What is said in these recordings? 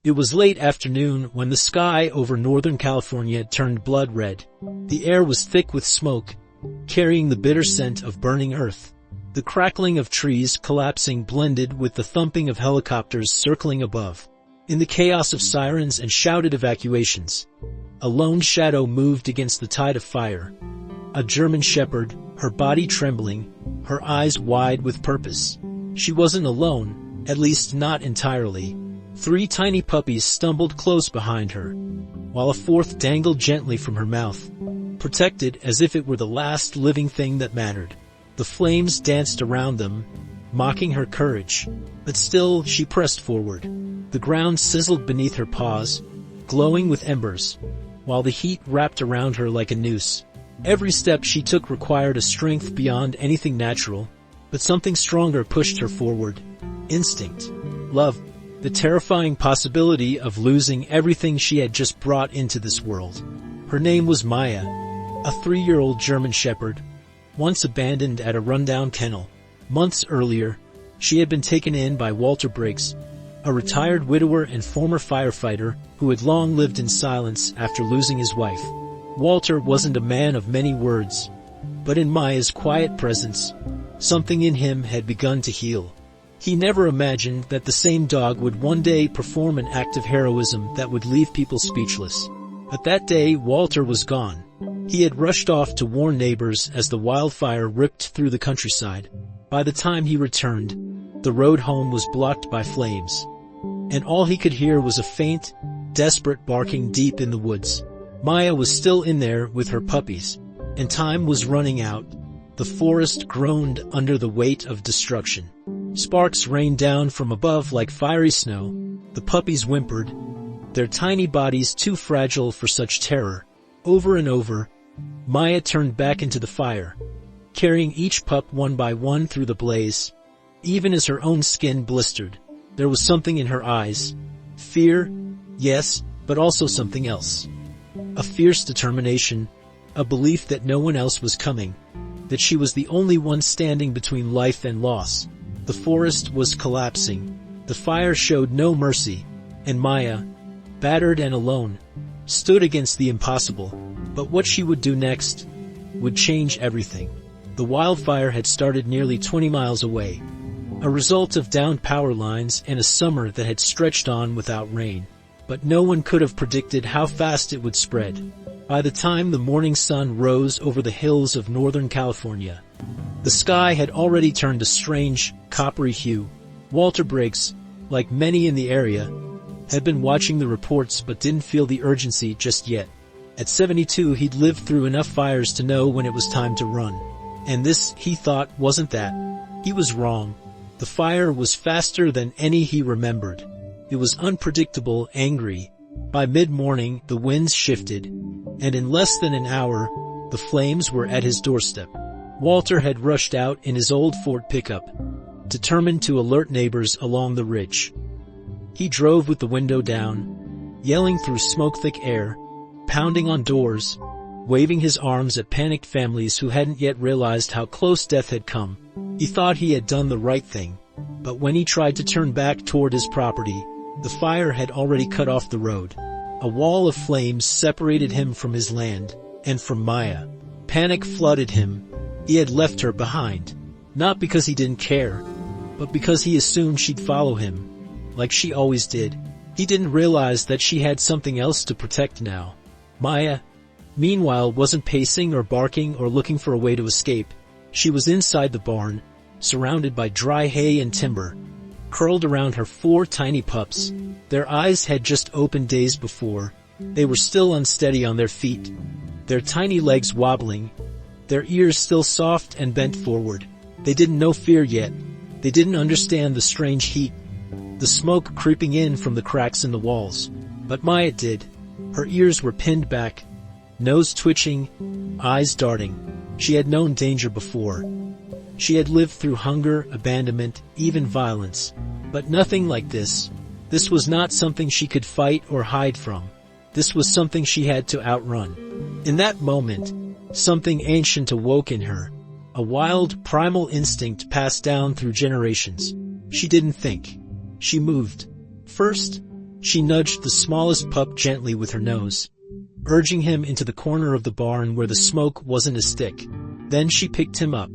It was late afternoon when the sky over Northern California turned blood red. The air was thick with smoke, carrying the bitter scent of burning earth. The crackling of trees collapsing blended with the thumping of helicopters circling above. In the chaos of sirens and shouted evacuations, a lone shadow moved against the tide of fire. A German shepherd, her body trembling, her eyes wide with purpose. She wasn't alone, at least not entirely. 3 tiny puppies stumbled close behind her, while a 4th dangled gently from her mouth, protected as if it were the last living thing that mattered. The flames danced around them, mocking her courage, but still she pressed forward. The ground sizzled beneath her paws, glowing with embers, while the heat wrapped around her like a noose. Every step she took required a strength beyond anything natural, but something stronger pushed her forward. Instinct. Love. The terrifying possibility of losing everything she had just brought into this world. Her name was Maya, a 3-year-old German shepherd, once abandoned at a rundown kennel. Months earlier, she had been taken in by Walter Briggs, a retired widower and former firefighter who had long lived in silence after losing his wife. Walter wasn't a man of many words, but in Maya's quiet presence, something in him had begun to heal. He never imagined that the same dog would one day perform an act of heroism that would leave people speechless. But that day, Walter was gone. He had rushed off to warn neighbors as the wildfire ripped through the countryside. By the time he returned, the road home was blocked by flames, and all he could hear was a faint, desperate barking deep in the woods. Maya was still in there with her puppies, and time was running out. The forest groaned under the weight of destruction. Sparks rained down from above like fiery snow. The puppies whimpered, their tiny bodies too fragile for such terror. Over and over, Maya turned back into the fire, carrying each pup one by one through the blaze. Even as her own skin blistered, there was something in her eyes. Fear, yes, but also something else. A fierce determination, a belief that no one else was coming, that she was the only one standing between life and loss. The forest was collapsing. The fire showed no mercy, and Maya, battered and alone, stood against the impossible. But what she would do next would change everything. The wildfire had started nearly 20 miles away, a result of downed power lines and a summer that had stretched on without rain. But no one could have predicted how fast it would spread. By the time the morning sun rose over the hills of Northern California, the sky had already turned a strange, coppery hue. Walter Briggs, like many in the area, had been watching the reports but didn't feel the urgency just yet. At 72, he'd lived through enough fires to know when it was time to run. And this, he thought, wasn't that. He was wrong. The fire was faster than any he remembered. It was unpredictable, angry. By mid-morning, the winds shifted, and in less than an hour, the flames were at his doorstep. Walter had rushed out in his old Ford pickup, determined to alert neighbors along the ridge. He drove with the window down, yelling through smoke-thick air, pounding on doors, waving his arms at panicked families who hadn't yet realized how close death had come. He thought he had done the right thing, but when he tried to turn back toward his property, the fire had already cut off the road. A wall of flames separated him from his land, and from Maya. Panic flooded him. He had left her behind, not because he didn't care, but because he assumed she'd follow him, like she always did. He didn't realize that she had something else to protect now. Maya, meanwhile, wasn't pacing or barking or looking for a way to escape. She was inside the barn, surrounded by dry hay and timber, curled around her 4 tiny pups. Their eyes had just opened days before. They were still unsteady on their feet, their tiny legs wobbling, their ears still soft and bent forward. They didn't know fear yet. They didn't understand the strange heat, the smoke creeping in from the cracks in the walls. But Maya did. Her ears were pinned back, nose twitching, eyes darting. She had known danger before. She had lived through hunger, abandonment, even violence. But nothing like this. This was not something she could fight or hide from. This was something she had to outrun. In that moment, something ancient awoke in her. A wild, primal instinct passed down through generations. She didn't think. She moved. First, She nudged the smallest pup gently with her nose, urging him into the corner of the barn where the smoke wasn't as thick. Then she picked him up,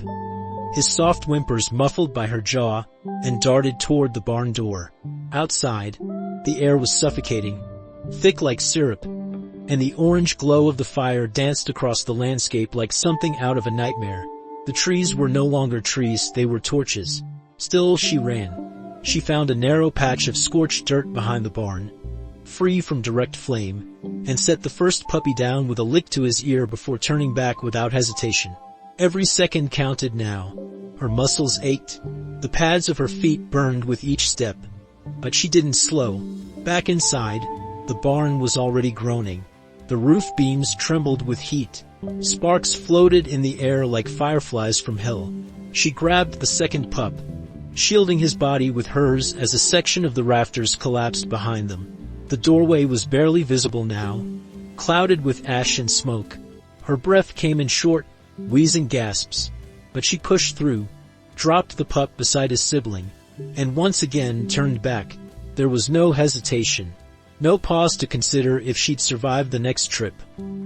his soft whimpers muffled by her jaw, and darted toward the barn door. Outside, the air was suffocating, thick like syrup, and the orange glow of the fire danced across the landscape like something out of a nightmare. The trees were no longer trees, they were torches. Still she ran. She found a narrow patch of scorched dirt behind the barn, free from direct flame, and set the first puppy down with a lick to his ear before turning back without hesitation. Every second counted now. Her muscles ached. The pads of her feet burned with each step. But she didn't slow. Back inside, the barn was already groaning. The roof beams trembled with heat. Sparks floated in the air like fireflies from hell. She grabbed the second pup, shielding his body with hers as a section of the rafters collapsed behind them. The doorway was barely visible now, clouded with ash and smoke. Her breath came in short, wheezing gasps, but she pushed through, dropped the pup beside his sibling, and once again turned back. There was no hesitation, no pause to consider if she'd survive the next trip.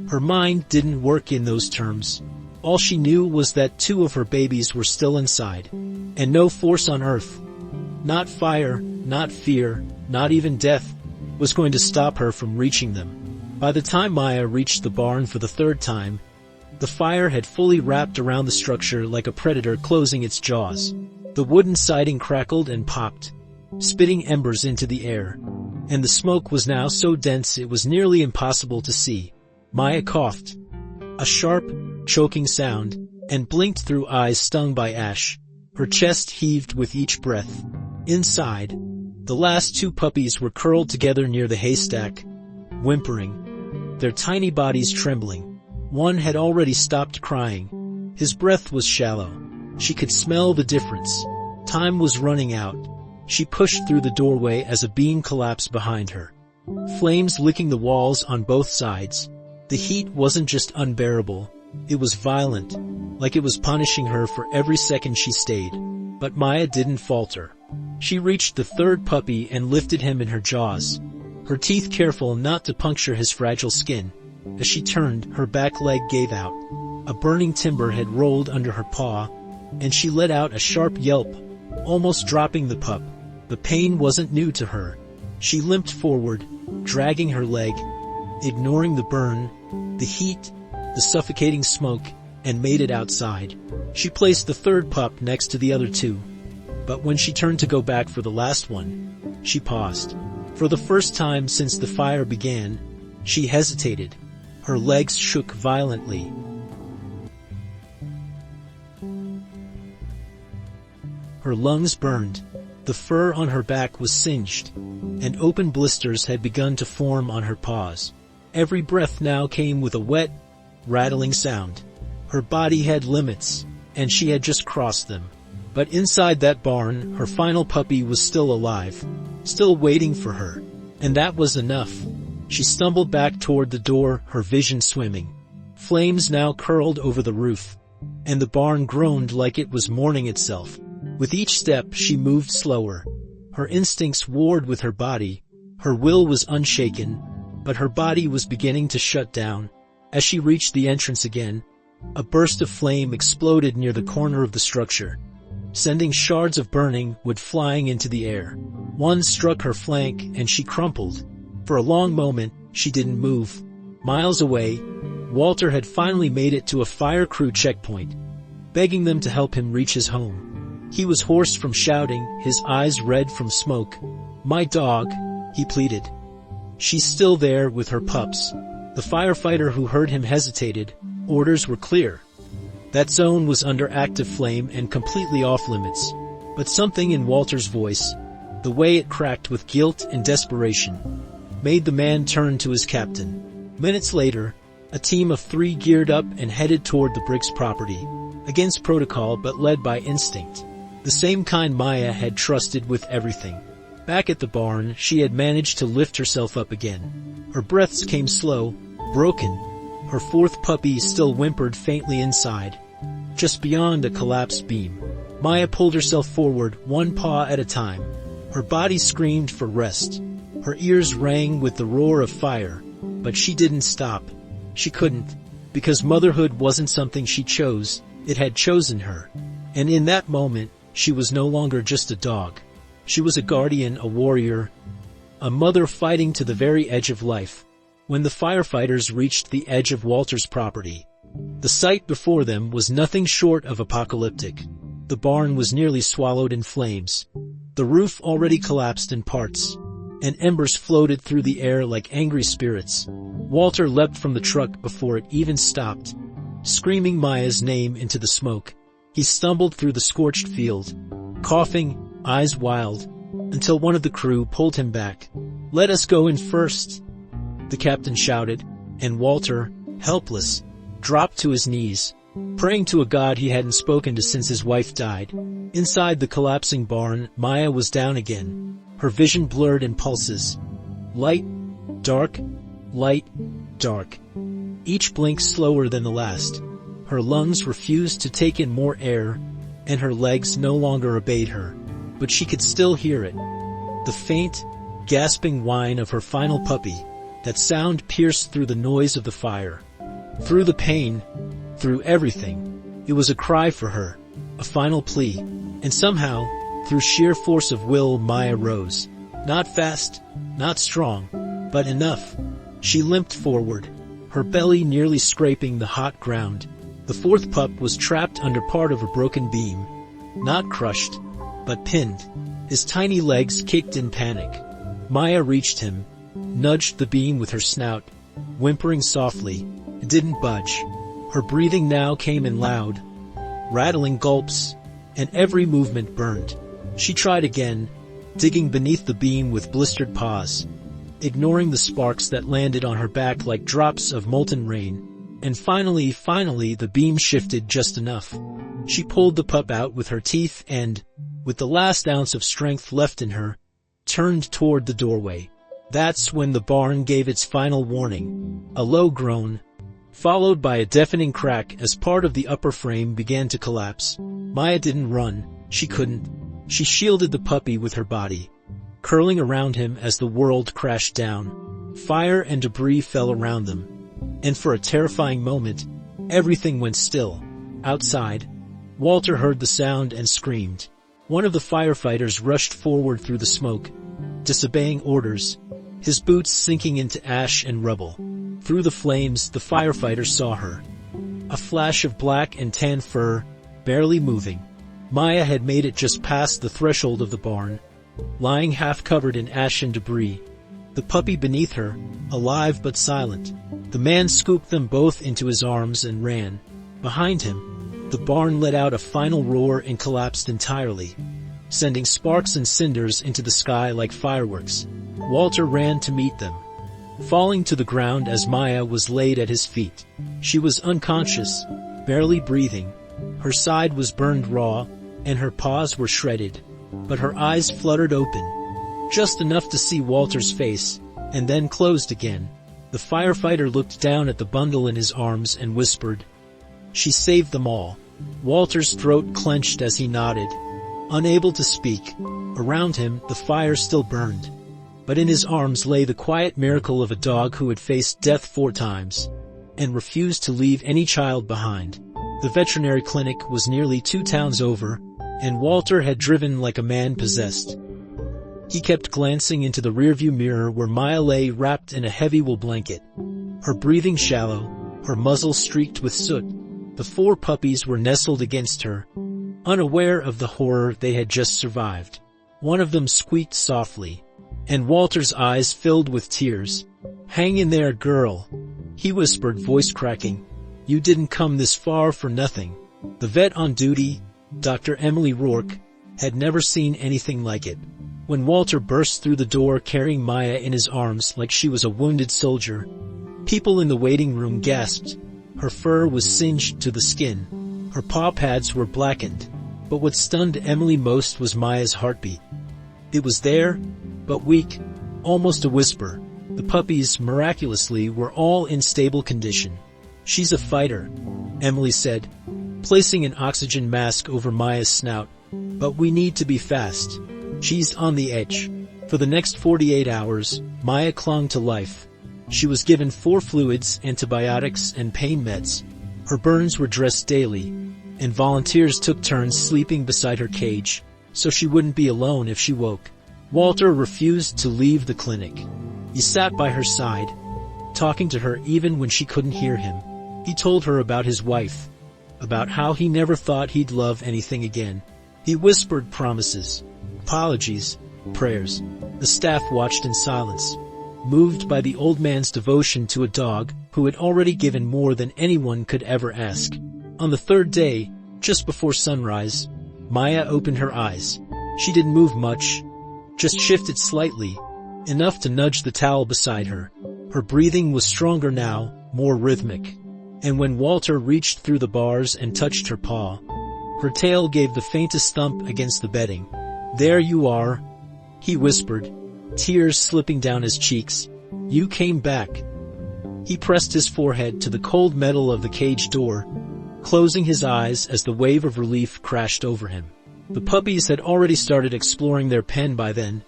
Her mind didn't work in those terms. All she knew was that 2 of her babies were still inside, and no force on earth, not fire, not fear, not even death, was going to stop her from reaching them. By the time Maya reached the barn for the 3rd time, the fire had fully wrapped around the structure like a predator closing its jaws. The wooden siding crackled and popped, spitting embers into the air, and the smoke was now so dense it was nearly impossible to see. Maya coughed, a sharp, choking sound, and blinked through eyes stung by ash. Her chest heaved with each breath. Inside, the last 2 puppies were curled together near the haystack, whimpering, their tiny bodies trembling. One had already stopped crying. His breath was shallow. She could smell the difference. Time was running out. She pushed through the doorway as a beam collapsed behind her, flames licking the walls on both sides. The heat wasn't just unbearable, it was violent, like it was punishing her for every second she stayed. But Maya didn't falter. She reached the 3rd puppy and lifted him in her jaws, her teeth careful not to puncture his fragile skin. As she turned, her back leg gave out. A burning timber had rolled under her paw, and she let out a sharp yelp, almost dropping the pup. The pain wasn't new to her. She limped forward, dragging her leg, ignoring the burn, the heat, the suffocating smoke, and made it outside. She placed the 3rd pup next to the other 2. But when she turned to go back for the last one, she paused. For the first time since the fire began, she hesitated. Her legs shook violently. Her lungs burned. The fur on her back was singed, and open blisters had begun to form on her paws. Every breath now came with a wet, rattling sound. Her body had limits, and she had just crossed them. But inside that barn, her final puppy was still alive, still waiting for her. And that was enough. She stumbled back toward the door, her vision swimming. Flames now curled over the roof, and the barn groaned like it was mourning itself. With each step, she moved slower. Her instincts warred with her body. Her will was unshaken, but her body was beginning to shut down. As she reached the entrance again, a burst of flame exploded near the corner of the structure, sending shards of burning wood flying into the air. One struck her flank, and she crumpled. For a long moment, she didn't move. Miles away, Walter had finally made it to a fire crew checkpoint, begging them to help him reach his home. He was hoarse from shouting, his eyes red from smoke. "My dog," he pleaded. "She's still there with her pups." The firefighter who heard him hesitated. Orders were clear. That zone was under active flame and completely off limits. But something in Walter's voice, the way it cracked with guilt and desperation, made the man turn to his captain. Minutes later, a team of 3 geared up and headed toward the Briggs property, against protocol but led by instinct. The same kind Maya had trusted with everything. Back at the barn, she had managed to lift herself up again. Her breaths came slow, broken. Her 4th puppy still whimpered faintly inside, just beyond a collapsed beam. Maya pulled herself forward, one paw at a time. Her body screamed for rest. Her ears rang with the roar of fire, but she didn't stop. She couldn't, because motherhood wasn't something she chose, it had chosen her. And in that moment, she was no longer just a dog. She was a guardian, a warrior, a mother fighting to the very edge of life. When the firefighters reached the edge of Walter's property, the sight before them was nothing short of apocalyptic. The barn was nearly swallowed in flames. The roof already collapsed in parts, and embers floated through the air like angry spirits. Walter leapt from the truck before it even stopped, screaming Maya's name into the smoke. He stumbled through the scorched field, coughing, eyes wild, until one of the crew pulled him back. "Let us go in first," the captain shouted, and Walter, helpless, dropped to his knees, praying to a god he hadn't spoken to since his wife died. Inside the collapsing barn, Maya was down again, her vision blurred in pulses. Light, dark, light, dark. Each blink slower than the last. Her lungs refused to take in more air, and her legs no longer obeyed her. But she could still hear it. The faint, gasping whine of her final puppy. That sound pierced through the noise of the fire. Through the pain, through everything. It was a cry for her, a final plea. And somehow, through sheer force of will, Maya rose. Not fast, not strong, but enough. She limped forward, her belly nearly scraping the hot ground. The fourth pup was trapped under part of a broken beam. Not crushed, but pinned. His tiny legs kicked in panic. Maya reached him, nudged the beam with her snout, whimpering softly. It didn't budge. Her breathing now came in loud, rattling gulps, and every movement burned. She tried again, digging beneath the beam with blistered paws, ignoring the sparks that landed on her back like drops of molten rain. And finally, the beam shifted just enough. She pulled the pup out with her teeth and, with the last ounce of strength left in her, turned toward the doorway. That's when the barn gave its final warning. A low groan, followed by a deafening crack as part of the upper frame began to collapse. Maya didn't run. She couldn't. She shielded the puppy with her body, curling around him as the world crashed down. Fire and debris fell around them. And for a terrifying moment, everything went still. Outside, Walter heard the sound and screamed. One of the firefighters rushed forward through the smoke, disobeying orders, his boots sinking into ash and rubble. Through the flames, the firefighter saw her. A flash of black and tan fur, barely moving. Maya had made it just past the threshold of the barn, lying half covered in ash and debris. The puppy beneath her, alive but silent. The man scooped them both into his arms and ran. Behind him, the barn let out a final roar and collapsed entirely, sending sparks and cinders into the sky like fireworks. Walter ran to meet them, falling to the ground as Maya was laid at his feet. She was unconscious, barely breathing. Her side was burned raw, and her paws were shredded, but her eyes fluttered open, just enough to see Walter's face, and then closed again. The firefighter looked down at the bundle in his arms and whispered, "She saved them all." Walter's throat clenched as he nodded, unable to speak. Around him, the fire still burned, but in his arms lay the quiet miracle of a dog who had faced death 4 times and refused to leave any child behind. The veterinary clinic was nearly 2 towns over, and Walter had driven like a man possessed. He kept glancing into the rearview mirror where Maya lay wrapped in a heavy wool blanket, her breathing shallow, her muzzle streaked with soot. The 4 puppies were nestled against her, unaware of the horror they had just survived. One of them squeaked softly, and Walter's eyes filled with tears. "Hang in there, girl," he whispered, voice cracking. "You didn't come this far for nothing." The vet on duty, Dr. Emily Rourke, had never seen anything like it. When Walter burst through the door carrying Maya in his arms like she was a wounded soldier, people in the waiting room gasped. Her fur was singed to the skin. Her paw pads were blackened. But what stunned Emily most was Maya's heartbeat. It was there, but weak, almost a whisper. The puppies, miraculously, were all in stable condition. "She's a fighter," Emily said, placing an oxygen mask over Maya's snout. "But we need to be fast. She's on the edge." For the next 48 hours, Maya clung to life. She was given 4 fluids, antibiotics, and pain meds. Her burns were dressed daily, and volunteers took turns sleeping beside her cage, so she wouldn't be alone if she woke. Walter refused to leave the clinic. He sat by her side, talking to her even when she couldn't hear him. He told her about his wife, about how he never thought he'd love anything again. He whispered promises, apologies, prayers. The staff watched in silence, moved by the old man's devotion to a dog who had already given more than anyone could ever ask. On the 3rd day, just before sunrise, Maya opened her eyes. She didn't move much, just shifted slightly, enough to nudge the towel beside her. Her breathing was stronger now, more rhythmic. And when Walter reached through the bars and touched her paw, her tail gave the faintest thump against the bedding. "There you are," he whispered, tears slipping down his cheeks. "You came back." He pressed his forehead to the cold metal of the cage door, closing his eyes as the wave of relief crashed over him. The puppies had already started exploring their pen by then.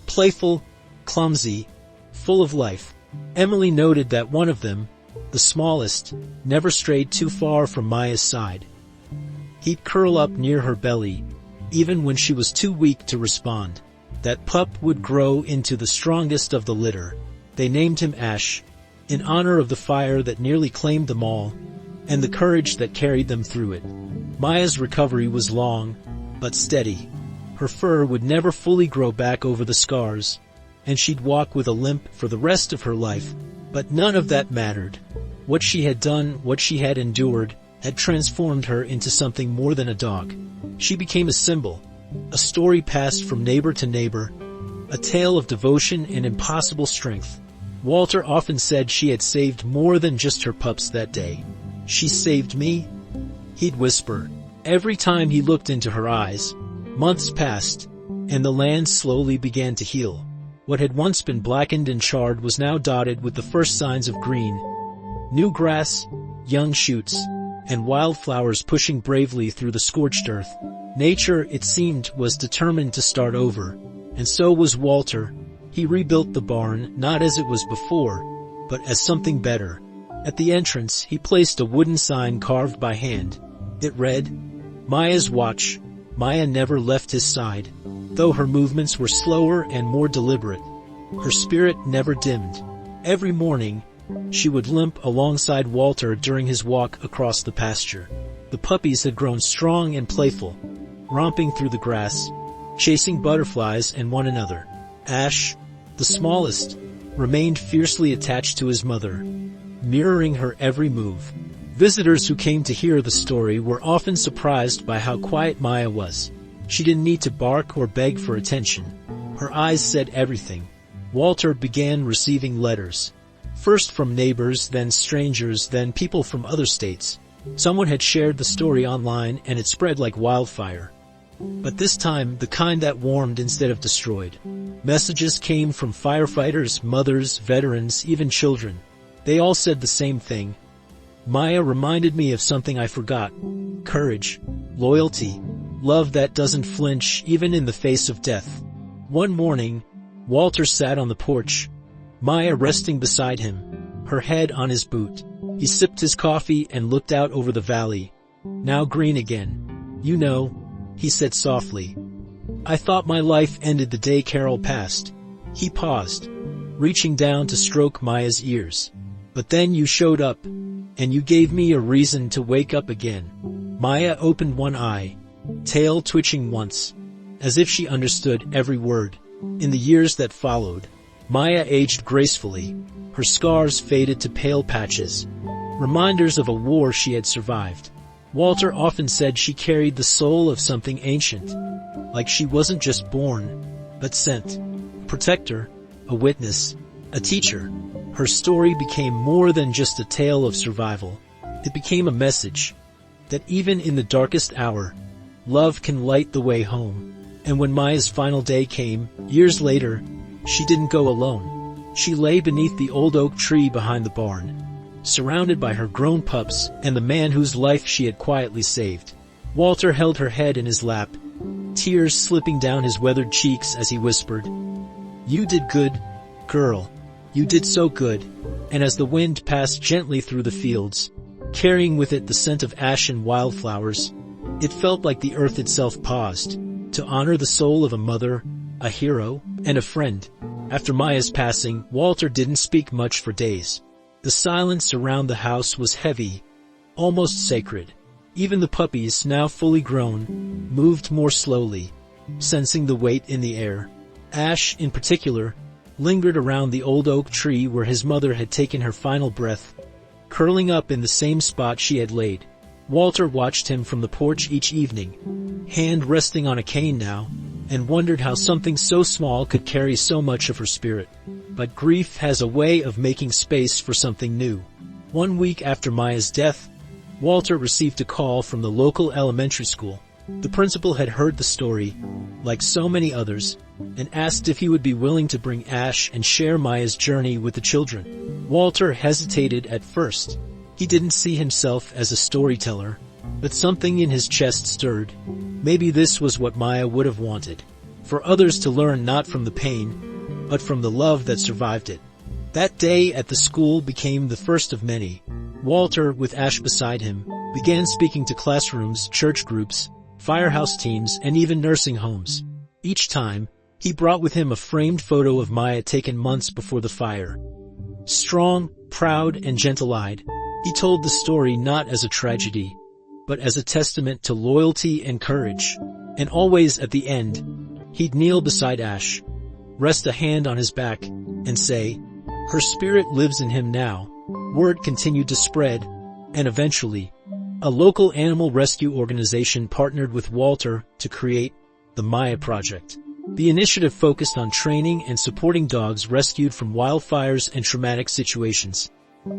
Playful, clumsy, full of life. Emily noted that one of them, the smallest, never strayed too far from Maya's side. He'd curl up near her belly, even when she was too weak to respond. That pup would grow into the strongest of the litter. They named him Ash, in honor of the fire that nearly claimed them all, and the courage that carried them through it. Maya's recovery was long, but steady. Her fur would never fully grow back over the scars, and she'd walk with a limp for the rest of her life. But none of that mattered. What she had done, what she had endured, had transformed her into something more than a dog. She became a symbol, a story passed from neighbor to neighbor, a tale of devotion and impossible strength. Walter often said she had saved more than just her pups that day. "She saved me," he'd whisper, every time he looked into her eyes. Months passed, and the land slowly began to heal. What had once been blackened and charred was now dotted with the first signs of green. New grass, young shoots, and wildflowers pushing bravely through the scorched earth. Nature, it seemed, was determined to start over, and so was Walter. He rebuilt the barn, not as it was before, but as something better. At the entrance, he placed a wooden sign carved by hand. It read, "Maya's Watch." Maya never left his side. Though her movements were slower and more deliberate, her spirit never dimmed. Every morning, she would limp alongside Walter during his walk across the pasture. The puppies had grown strong and playful, romping through the grass, chasing butterflies and one another. Ash, the smallest, remained fiercely attached to his mother, mirroring her every move. Visitors who came to hear the story were often surprised by how quiet Maya was. She didn't need to bark or beg for attention. Her eyes said everything. Walter began receiving letters. First from neighbors, then strangers, then people from other states. Someone had shared the story online and it spread like wildfire. But this time, the kind that warmed instead of destroyed. Messages came from firefighters, mothers, veterans, even children. They all said the same thing. "Maya reminded me of something I forgot. Courage, loyalty, love that doesn't flinch even in the face of death." One morning, Walter sat on the porch, Maya resting beside him, her head on his boot. He sipped his coffee and looked out over the valley, now green again. "You know," he said softly, "I thought my life ended the day Carol passed." He paused, reaching down to stroke Maya's ears. "But then you showed up, and you gave me a reason to wake up again." Maya opened one eye, tail twitching once, as if she understood every word. In the years that followed, Maya aged gracefully. Her scars faded to pale patches, reminders of a war she had survived. Walter often said she carried the soul of something ancient, like she wasn't just born, but sent. A protector, a witness, a teacher. Her story became more than just a tale of survival. It became a message that even in the darkest hour, love can light the way home. And when Maya's final day came, years later, she didn't go alone. She lay beneath the old oak tree behind the barn, surrounded by her grown pups and the man whose life she had quietly saved. Walter held her head in his lap, tears slipping down his weathered cheeks as he whispered, "You did good, girl. You did so good." And as the wind passed gently through the fields, carrying with it the scent of ash and wildflowers, it felt like the earth itself paused to honor the soul of a mother, a hero, and a friend. After Maya's passing, Walter didn't speak much for days. The silence around the house was heavy, almost sacred. Even the puppies, now fully grown, moved more slowly, sensing the weight in the air. Ash, in particular, lingered around the old oak tree where his mother had taken her final breath, curling up in the same spot she had laid. Walter watched him from the porch each evening, hand resting on a cane now, and wondered how something so small could carry so much of her spirit. But grief has a way of making space for something new. 1 week after Maya's death, Walter received a call from the local elementary school. The principal had heard the story, like so many others, and asked if he would be willing to bring Ash and share Maya's journey with the children. Walter hesitated at first. He didn't see himself as a storyteller, but something in his chest stirred. Maybe this was what Maya would have wanted, for others to learn not from the pain, but from the love that survived it. That day at the school became the first of many. Walter, with Ash beside him, began speaking to classrooms, church groups, firehouse teams, and even nursing homes. Each time, he brought with him a framed photo of Maya taken months before the fire. Strong, proud, and gentle-eyed, he told the story not as a tragedy, but as a testament to loyalty and courage. And always at the end, he'd kneel beside Ash, rest a hand on his back, and say, "Her spirit lives in him now." Word continued to spread, and eventually, a local animal rescue organization partnered with Walter to create the Maya Project. The initiative focused on training and supporting dogs rescued from wildfires and traumatic situations,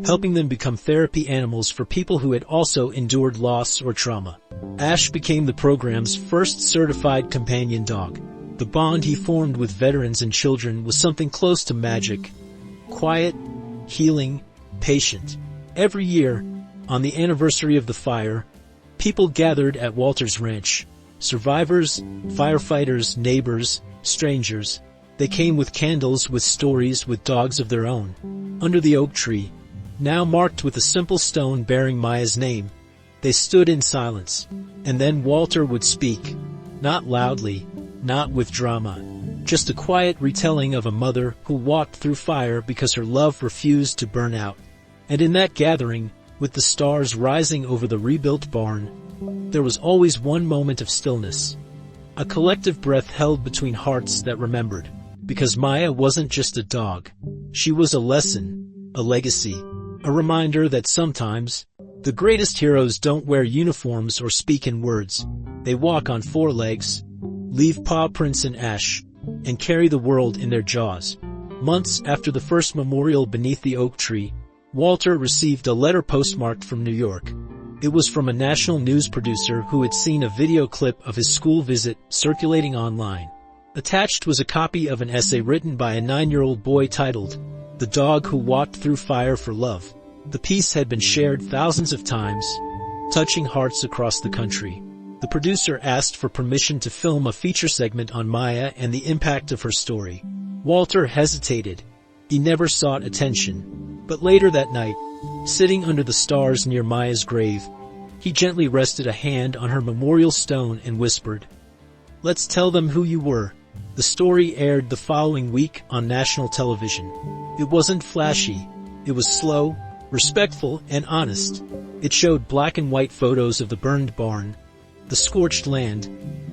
helping them become therapy animals for people who had also endured loss or trauma. Ash became the program's first certified companion dog. The bond he formed with veterans and children was something close to magic. Quiet, healing, patient. Every year, on the anniversary of the fire, people gathered at Walter's ranch. Survivors, firefighters, neighbors, strangers. They came with candles, with stories, with dogs of their own. Under the oak tree, now marked with a simple stone bearing Maya's name, they stood in silence. And then Walter would speak, not loudly, not with drama, just a quiet retelling of a mother who walked through fire because her love refused to burn out. And in that gathering, with the stars rising over the rebuilt barn, there was always one moment of stillness, a collective breath held between hearts that remembered. Because Maya wasn't just a dog. She was a lesson, a legacy, a reminder that sometimes, the greatest heroes don't wear uniforms or speak in words. They walk on 4 legs, leave paw prints in ash, and carry the world in their jaws. Months after the first memorial beneath the oak tree, Walter received a letter postmarked from New York. It was from a national news producer who had seen a video clip of his school visit circulating online. Attached was a copy of an essay written by a 9-year-old boy titled, "The Dog Who Walked Through Fire for Love." The piece had been shared thousands of times, touching hearts across the country. The producer asked for permission to film a feature segment on Maya and the impact of her story. Walter hesitated. He never sought attention. But later that night, sitting under the stars near Maya's grave, he gently rested a hand on her memorial stone and whispered, "Let's tell them who you were." The story aired the following week on national television. It wasn't flashy. It was slow, respectful, and honest. It showed black and white photos of the burned barn, the scorched land,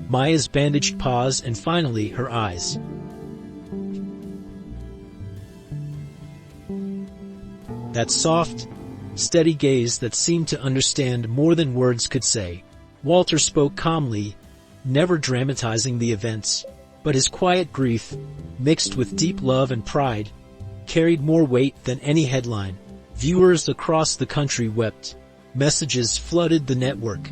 Maya's bandaged paws, and finally her eyes. That soft, steady gaze that seemed to understand more than words could say. Walter spoke calmly, never dramatizing the events, but his quiet grief, mixed with deep love and pride, carried more weight than any headline. Viewers across the country wept. Messages flooded the network.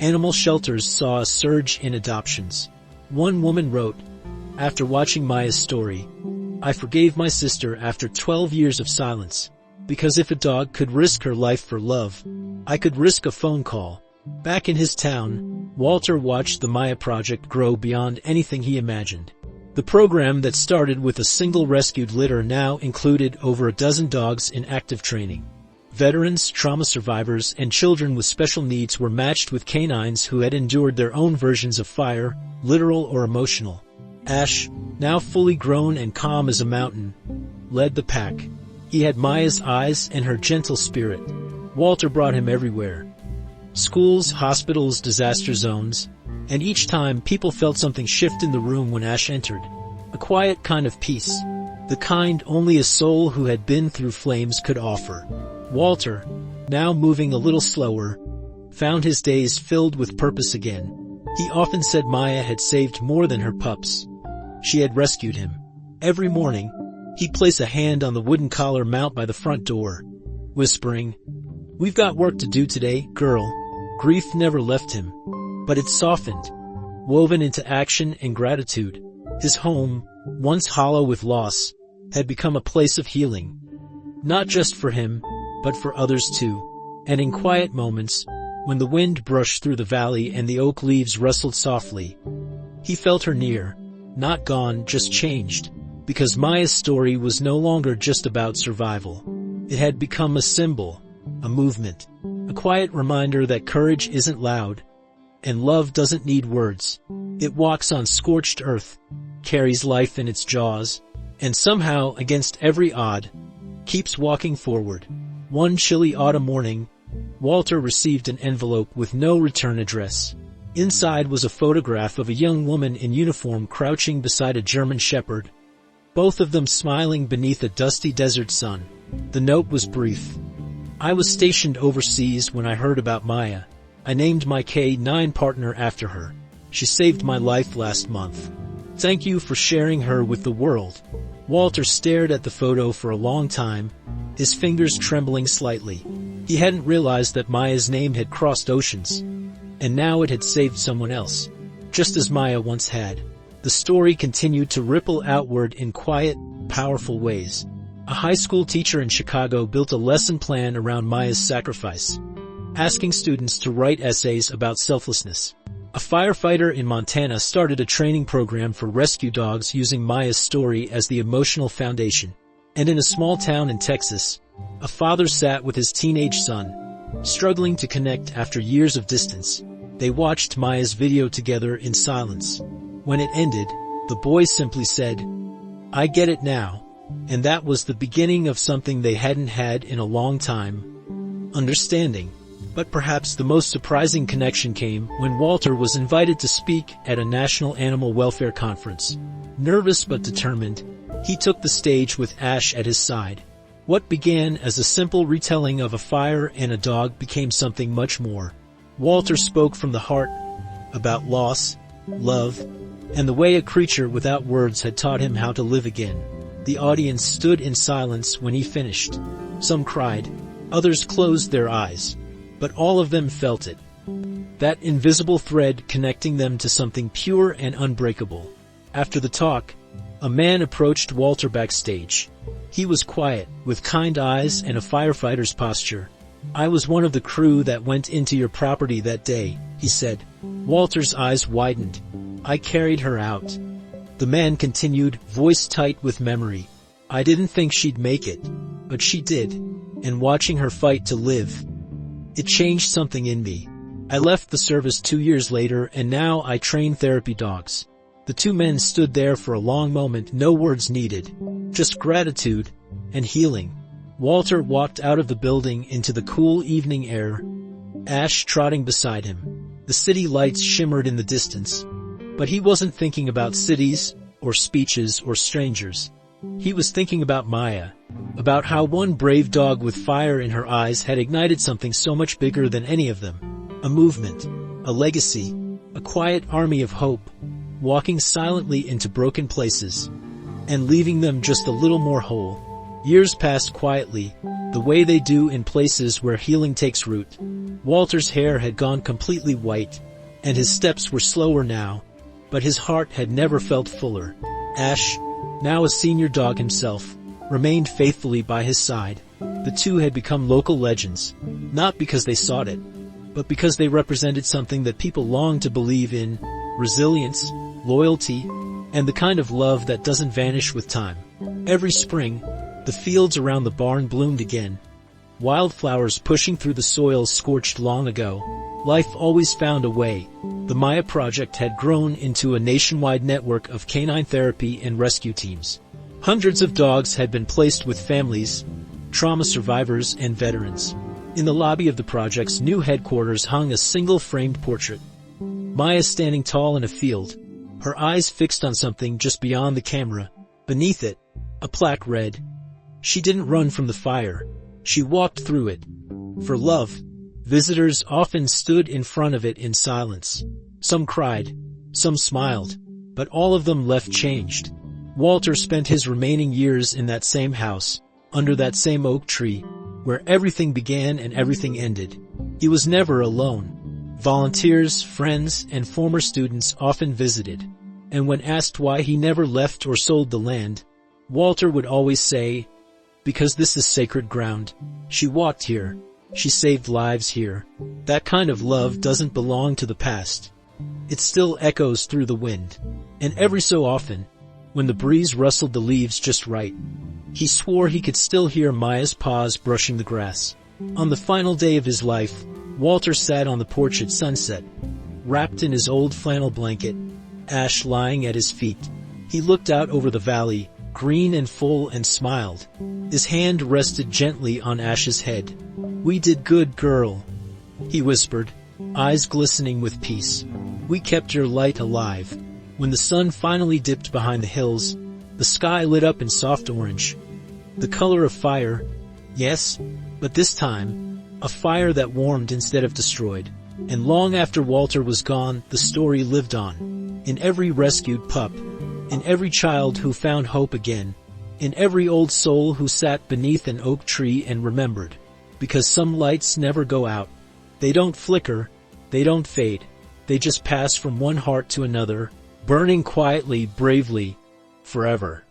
Animal shelters saw a surge in adoptions. One woman wrote, "After watching Maya's story, I forgave my sister after 12 years of silence. Because if a dog could risk her life for love, I could risk a phone call." Back in his town, Walter watched the Maya Project grow beyond anything he imagined. The program that started with a single rescued litter now included over a dozen dogs in active training. Veterans, trauma survivors, and children with special needs were matched with canines who had endured their own versions of fire, literal or emotional. Ash, now fully grown and calm as a mountain, led the pack. He had Maya's eyes and her gentle spirit. Walter brought him everywhere. Schools, hospitals, disaster zones, and each time people felt something shift in the room when Ash entered. A quiet kind of peace, the kind only a soul who had been through flames could offer. Walter, now moving a little slower, found his days filled with purpose again. He often said Maya had saved more than her pups. She had rescued him. Every morning, he'd place a hand on the wooden collar mount by the front door, whispering, "We've got work to do today, girl." Grief never left him, but it softened, woven into action and gratitude. His home, once hollow with loss, had become a place of healing. Not just for him, but for others too. And in quiet moments, when the wind brushed through the valley and the oak leaves rustled softly, he felt her near, not gone, just changed, because Maya's story was no longer just about survival. It had become a symbol, a movement, a quiet reminder that courage isn't loud, and love doesn't need words. It walks on scorched earth, carries life in its jaws, and somehow, against every odd, keeps walking forward. One chilly autumn morning, Walter received an envelope with no return address. Inside was a photograph of a young woman in uniform crouching beside a German shepherd, both of them smiling beneath a dusty desert sun. The note was brief. "I was stationed overseas when I heard about Maya. I named my K9 partner after her. She saved my life last month. Thank you for sharing her with the world." Walter stared at the photo for a long time, his fingers trembling slightly. He hadn't realized that Maya's name had crossed oceans, and now it had saved someone else, just as Maya once had. The story continued to ripple outward in quiet, powerful ways. A high school teacher in Chicago built a lesson plan around Maya's sacrifice, asking students to write essays about selflessness. A firefighter in Montana started a training program for rescue dogs using Maya's story as the emotional foundation. And in a small town in Texas, a father sat with his teenage son, struggling to connect after years of distance. They watched Maya's video together in silence. When it ended, the boy simply said, "I get it now." And that was the beginning of something they hadn't had in a long time: understanding. But perhaps the most surprising connection came when Walter was invited to speak at a national animal welfare conference. Nervous but determined, he took the stage with Ash at his side. What began as a simple retelling of a fire and a dog became something much more. Walter spoke from the heart, about loss, love, and the way a creature without words had taught him how to live again. The audience stood in silence when he finished. Some cried, others closed their eyes. But all of them felt it. That invisible thread connecting them to something pure and unbreakable. After the talk, a man approached Walter backstage. He was quiet, with kind eyes and a firefighter's posture. "I was one of the crew that went into your property that day," he said. Walter's eyes widened. "I carried her out." The man continued, voice tight with memory. "I didn't think she'd make it, but she did. And watching her fight to live, it changed something in me. I left the service 2 years later and now I train therapy dogs." The two men stood there for a long moment, no words needed, just gratitude and healing. Walter walked out of the building into the cool evening air, Ash trotting beside him. The city lights shimmered in the distance, but he wasn't thinking about cities or speeches or strangers. He was thinking about Maya, about how one brave dog with fire in her eyes had ignited something so much bigger than any of them. A movement, a legacy, a quiet army of hope, walking silently into broken places, and leaving them just a little more whole. Years passed quietly, the way they do in places where healing takes root. Walter's hair had gone completely white, and his steps were slower now, but his heart had never felt fuller. Ash, now a senior dog himself, remained faithfully by his side. The two had become local legends, not because they sought it, but because they represented something that people longed to believe in: resilience, loyalty, and the kind of love that doesn't vanish with time. Every spring, the fields around the barn bloomed again. Wildflowers pushing through the soil scorched long ago. Life always found a way. The Maya Project had grown into a nationwide network of canine therapy and rescue teams. Hundreds of dogs had been placed with families, trauma survivors, and veterans. In the lobby of the project's new headquarters hung a single framed portrait. Maya standing tall in a field, her eyes fixed on something just beyond the camera. Beneath it, a plaque read, "She didn't run from the fire. She walked through it." For love. Visitors often stood in front of it in silence. Some cried, some smiled, but all of them left changed. Walter spent his remaining years in that same house, under that same oak tree, where everything began and everything ended. He was never alone. Volunteers, friends, and former students often visited, and when asked why he never left or sold the land, Walter would always say, "Because this is sacred ground. She walked here. She saved lives here." That kind of love doesn't belong to the past. It still echoes through the wind. And every so often, when the breeze rustled the leaves just right, he swore he could still hear Maya's paws brushing the grass. On the final day of his life, Walter sat on the porch at sunset, wrapped in his old flannel blanket, Ash lying at his feet. He looked out over the valley, green and full, and smiled. His hand rested gently on Ash's head. "We did good, girl," he whispered, eyes glistening with peace. "We kept your light alive." When the sun finally dipped behind the hills, the sky lit up in soft orange. The color of fire, yes, but this time, a fire that warmed instead of destroyed. And long after Walter was gone, the story lived on. In every rescued pup, in every child who found hope again, in every old soul who sat beneath an oak tree and remembered. Because some lights never go out. They don't flicker, they don't fade. They just pass from one heart to another, burning quietly, bravely, forever.